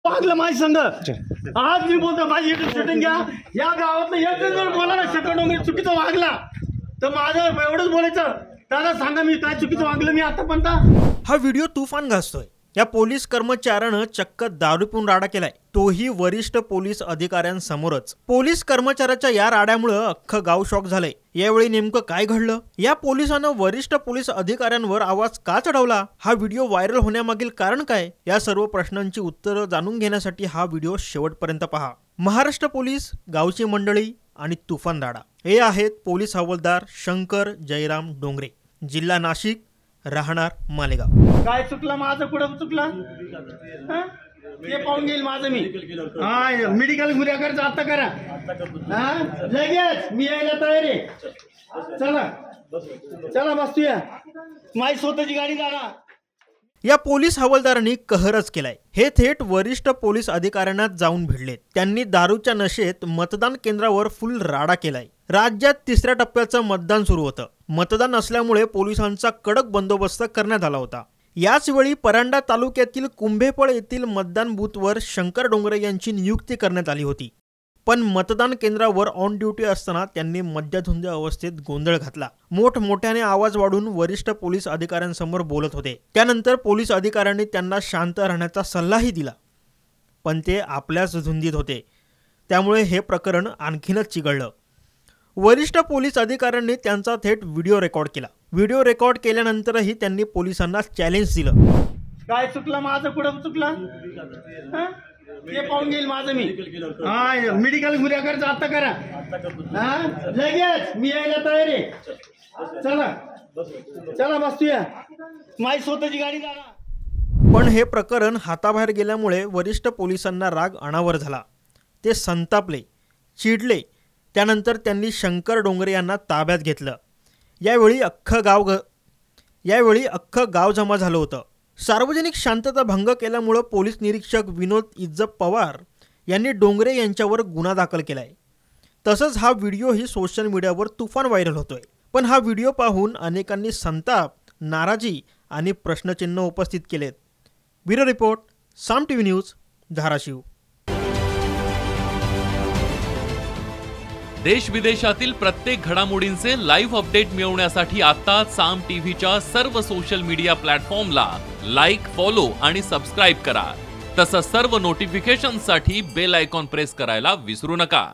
वागलं माझी संघ आज मी बोलतो माझी एक शूटिंग घ्या या गावातलं एक जण बोला ना शटडोंगरी चुकीचं वागला तर माझं एवढंच बोलायचं दादा सांगा मी काय चुकीचं वागलं मी आतापर्यंत। हा व्हिडिओ तुफान गाजतोय। या पोलीस कर्मचाऱ्यानं चक्क दारू पिऊन राडा केलाय, तोही वरिष्ठ पोलीस अधिकाऱ्यांसमोरच। पोलीस कर्मचाऱ्याच्या या राड्यामुळे अख्खं गाव शॉक झालंय। यावेळी नेमकं काय घडलं, या पोलिसानं वरिष्ठ पोलीस अधिकाऱ्यांवर आवाज का चढवला, हा व्हिडिओ व्हायरल होण्यामागील कारण काय, या सर्व प्रश्नांची उत्तरं जाणून घेण्यासाठी हा व्हिडिओ शेवटपर्यंत पहा। महाराष्ट्र पोलीस, गावची मंडळी आणि तुफान राडा। हे आहेत पोलीस हवालदार शंकर जयराम डोंगरे, जिल्हा नाशिक, राहणार मालेगाव। काय चुकलं माझं, कुठं चुकलं ते पाहून घेईल माझं मी। हा मेडिकल गुन्हेगार आता करा, हा लगेच मी यायला तयार आहे। चला चला बसूया, माझी स्वतःची गाडी जाणार। या पोलीस हवालदारांनी कहरच केलाय। हे थेट वरिष्ठ पोलीस अधिकाऱ्यांना जाऊन भिडलेत। त्यांनी दारूच्या नशेत मतदान केंद्रावर फुल राडा केलाय। राज्यात तिसऱ्या टप्प्याचं मतदान सुरू होतं। मतदान असल्यामुळे पोलिसांचा कडक बंदोबस्त करण्यात आला होता। याच वेळी परांडा तालुक्यातील कुंभेफळ येथील मतदान बूथवर शंकर डोंगरे यांची नियुक्ती करण्यात आली होती। पण मतदान केंद्रावर ऑन ड्युटी असताना त्यांनी मद्यधुंद अवस्थेत गोंधळ घातला। मोठमोठ्याने आवाज वाढून वरिष्ठ पोलीस अधिकाऱ्यांसमोर बोलत होते। त्यानंतर पोलीस अधिकाऱ्यांनी त्यांना शांत राहण्याचा सल्लाही दिला, पण ते आपल्याच धुंदीत होते। त्यामुळे हे प्रकरण आणखीनच चिघळलं। वरिष्ठ पोलीस अधिकाऱ्यांनी त्यांचा थेट व्हिडिओ रेकॉर्ड केला। व्हिडिओ रेकॉर्ड केल्यानंतरही त्यांनी पोलिसांना चॅलेंज दिलं। काय चुकलं माझं, कुठं चुकलं ते पाहून घेईल माझं मी। हा मेडिकल गुन्हेगार आता करा, हा लगेच मी यायला तयार आहे। चला चला बसूया, माझी स्वतःची गाडी जाणार। पण हे प्रकरण हाताबाहेर गेल्यामुळे वरिष्ठ पोलिसांना राग अनावर झाला। ते संतापले, चिडले। त्यानंतर त्यांनी शंकर डोंगरे यांना ताब्यात घेतलं। यावेळी अख्खं गाव जमा झालं होतं। सार्वजनिक शांतता भंग केल्यामुळे पोलीस निरीक्षक विनोद इज्जत पवार यांनी डोंगरे यांच्यावर गुन्हा दाखल केलाय। तसंच हा व्हिडिओही सोशल मीडियावर तुफान व्हायरल होतोय। पण हा व्हिडिओ पाहून अनेकांनी संताप, नाराजी आणि प्रश्नचिन्ह उपस्थित केलेत। ब्युरो रिपोर्ट, साम टीव्ही न्यूज, धाराशिव। देश विदेशातील प्रत्येक घडामोडींचे लाईव्ह अपडेट मिळवण्यासाठी आता साम टीव्हीच्या सर्व सोशल मीडिया प्लॅटफॉर्मला लाईक, फॉलो आणि सबस्क्राईब करा। तसंच सर्व नोटिफिकेशनसाठी बेल आयकॉन प्रेस करायला विसरू नका।